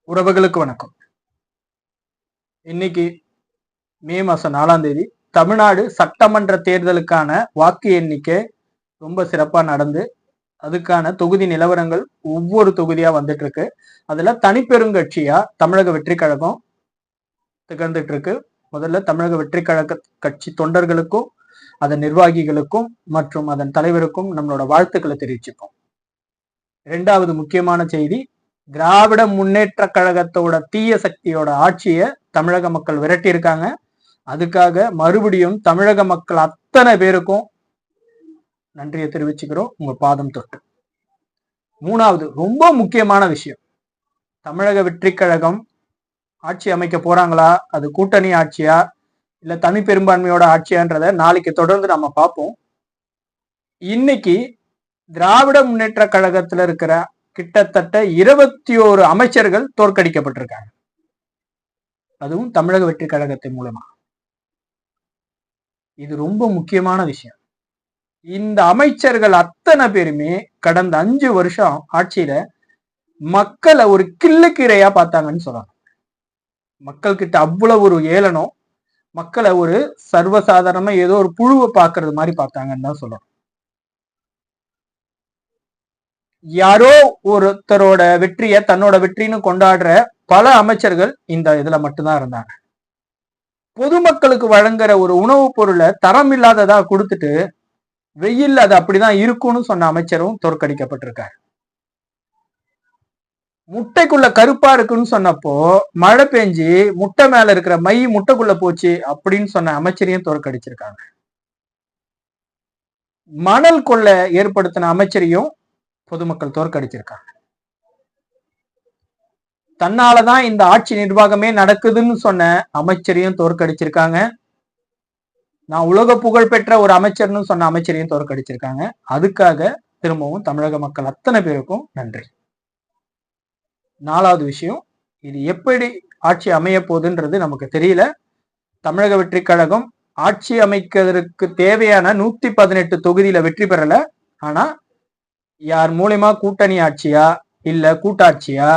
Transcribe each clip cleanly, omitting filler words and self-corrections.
உறவுகளுக்கு வணக்கம். இன்னைக்கு மே மாசம் 4ஆம் தேதி தமிழ்நாடு சட்டமன்ற தேர்தலுக்கான வாக்கு எண்ணிக்கை ரொம்ப சிறப்பா நடந்து அதுக்கான தொகுதி நிலவரங்கள் ஒவ்வொரு தொகுதியா வந்துட்டு இருக்கு. அதுல தனிப்பெருங்கட்சியா தமிழக வெற்றி கழகம் திகழ்ந்துட்டு இருக்கு. முதல்ல தமிழக வெற்றி கழக கட்சி தொண்டர்களுக்கும் அதன் நிர்வாகிகளுக்கும் மற்றும் அதன் தலைவருக்கும் நம்மளோட வாழ்த்துக்களை தெரிவிச்சுப்போம். இரண்டாவது முக்கியமான செய்தி, திராவிட முன்னேற்ற கழகத்தோட தீய சக்தியோட ஆட்சியை தமிழக மக்கள் விரட்டி இருக்காங்க. அதுக்காக மறுபடியும் தமிழக மக்கள் அத்தனை பேருக்கும் நன்றியை தெரிவிச்சுக்கிறோம் உங்க பாதம் தொட்டு. மூணாவது ரொம்ப முக்கியமான விஷயம், தமிழக வெற்றி கழகம் ஆட்சி அமைக்க போறாங்களா, அது கூட்டணி ஆட்சியா இல்ல தனி பெரும்பான்மையோட ஆட்சியான்றத நாளைக்கு தொடர்ந்து நம்ம பார்ப்போம். இன்னைக்கு திராவிட முன்னேற்ற கழகத்துல இருக்கிற கிட்டத்தட்ட 21 அமைச்சர்கள் தோற்கடிக்கப்பட்டிருக்காங்க. அதுவும் தமிழக வெற்றி கழகத்தின் மூலமா. இது ரொம்ப முக்கியமான விஷயம். இந்த அமைச்சர்கள் அத்தனை பேருமே கடந்த 5 வருஷம் ஆட்சியில மக்களை ஒரு கிள்ளுக்கீரையா பார்த்தாங்கன்னு சொல்றாங்க. மக்கள் கிட்ட அவ்வளவு ஒரு ஏளனம், மக்களை ஒரு சர்வசாதாரணமா ஏதோ ஒரு புழுவை பார்க்கறது மாதிரி பார்த்தாங்கன்னு தான் சொல்றோம். யாரோ ஒருத்தரோட வெற்றியை தன்னோட வெற்றின்னு கொண்டாடுற பல அமைச்சர்கள் இந்த இதுல மட்டும்தான் இருந்தாங்க. பொதுமக்களுக்கு வழங்குற ஒரு உணவுப் பொருளை தரம் இல்லாததா கொடுத்துட்டு வெயில் அது அப்படிதான் இருக்கும்னு சொன்ன அமைச்சரும் தோற்கடிக்கப்பட்டிருக்காரு. முட்டைக்குள்ள கருப்பா இருக்குன்னு சொன்னப்போ மழை பெஞ்சு முட்டை மேல இருக்கிற மை முட்டைக்குள்ள போச்சு அப்படின்னு சொன்ன அமைச்சரையும் தோற்கடிச்சிருக்காங்க. மணல் கொள்ளை ஏற்படுத்தின அமைச்சரையும் பொதுமக்கள் தோற்கடிச்சிருக்காங்க. தன்னாலதான் இந்த ஆட்சி நிர்வாகமே நடக்குதுன்னு சொன்ன அமைச்சரையும் தோற்கடிச்சிருக்காங்க. நான் உலக புகழ் பெற்ற ஒரு அமைச்சர்னு சொன்ன அமைச்சரையும் தோற்கடிச்சிருக்காங்க. அதுக்காக திரும்பவும் தமிழக மக்கள் அத்தனை பேருக்கும் நன்றி. 4வது விஷயம், இது எப்படி ஆட்சி அமைய போகுதுன்றது நமக்கு தெரியல. தமிழக வெற்றி கழகம் ஆட்சி அமைக்கிறதுக்கு தேவையான 118 தொகுதியில வெற்றி பெறல. ஆனா யார் மூலமா கூட்டணி ஆட்சியா இல்ல கூட்டாட்சியா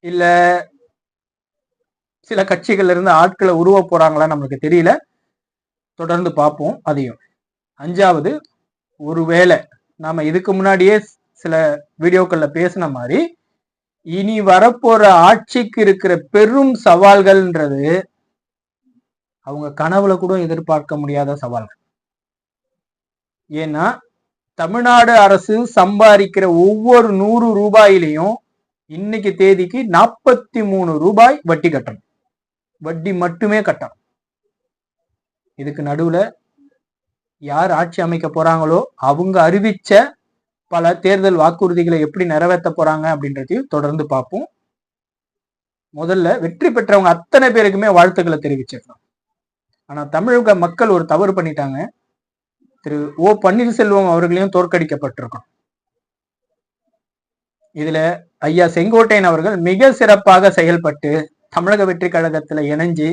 இல்ல சில கட்சிகள்ல இருந்து ஆட்களை உருவ போறாங்களா நமக்கு தெரியல. தொடர்ந்து பார்ப்போம். அதையும் 5வது, ஒருவேளை நாம இதுக்கு முன்னாடியே சில வீடியோக்கள்ல பேசின மாதிரி இனி வரப்போற ஆட்சிக்கு இருக்கிற பெரும் சவால்கள்ன்றது அவங்க கனவுல கூட எதிர்பார்க்க முடியாத சவால்கள். ஏன்னா தமிழ்நாடு அரசு சம்பாதிக்கிற ஒவ்வொரு 100 ரூபாயிலையும் இன்னைக்கு தேதிக்கு 43 ரூபாய் வட்டி கட்டணும். வட்டி மட்டுமே கட்டணும். இதுக்கு நடுவுல யார் ஆட்சி அமைக்க போறாங்களோ அவங்க அறிவிச்ச பல தேர்தல் வாக்குறுதிகளை எப்படி நிறைவேற்ற போறாங்க அப்படின்றதையும் தொடர்ந்து பார்ப்போம். முதல்ல வெற்றி பெற்றவங்க அத்தனை பேருக்குமே வாழ்த்துக்களை தெரிவிச்சிருக்கோம். ஆனா தமிழக மக்கள் ஒரு தவறு பண்ணிட்டாங்க. திரு ஓ பன்னீர்செல்வம் அவர்களையும் தோற்கடிக்கப்பட்டிருக்கும். இதுல ஐயா செங்கோட்டையன் அவர்கள் மிக சிறப்பாக செயல்பட்டு தமிழக வெற்றி கழகத்துல இணைஞ்சு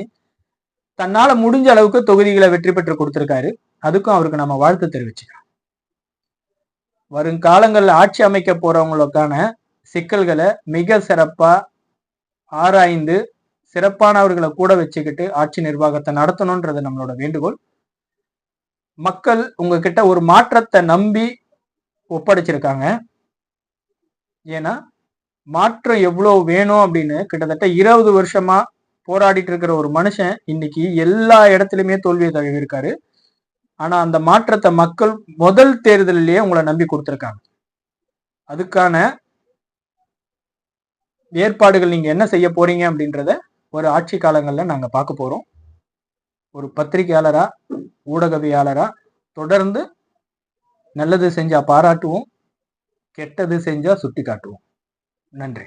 தன்னால முடிஞ்ச அளவுக்கு தொகுதிகளை வெற்றி பெற்று கொடுத்திருக்காரு. அதுக்கும் அவருக்கு நம்ம வாழ்த்து தெரிவிச்சுக்கிறோம். வருங்காலங்கள்ல ஆட்சி அமைக்க போறவங்களுக்கான சிக்கல்களை மிக சிறப்பா ஆராய்ந்து சிறப்பானவர்களை கூட வச்சுக்கிட்டு ஆட்சி நிர்வாகத்தை நடத்தணும்ன்றது நம்மளோட வேண்டுகோள். மக்கள் உங்ககிட்ட ஒரு மாற்றத்தை நம்பி ஒப்படைச்சிருக்காங்க. ஏன்னா மாற்றம் எவ்வளவு வேணும் அப்படின்னு கிட்டத்தட்ட 20 வருஷமா போராடிட்டு இருக்கிற ஒரு மனுஷன் இன்னைக்கு எல்லா இடத்துலயுமே தோல்வியை தழுவிருக்காரு. ஆனா அந்த மாற்றத்தை மக்கள் முதல் தேர்தலிலேயே உங்களை நம்பி கொடுத்திருக்காங்க. அதுக்கான ஏற்பாடுகள் நீங்க என்ன செய்ய போறீங்க அப்படின்றத ஒரு ஆட்சி காலங்கள்ல நாங்க பார்க்க போறோம். ஒரு பத்திரிகையாளரா ஊடகவியாளரா தொடர்ந்து நல்லது செஞ்சா பாராட்டுவோம், கெட்டது செஞ்சா சுட்டி காட்டுவோம். நன்றி.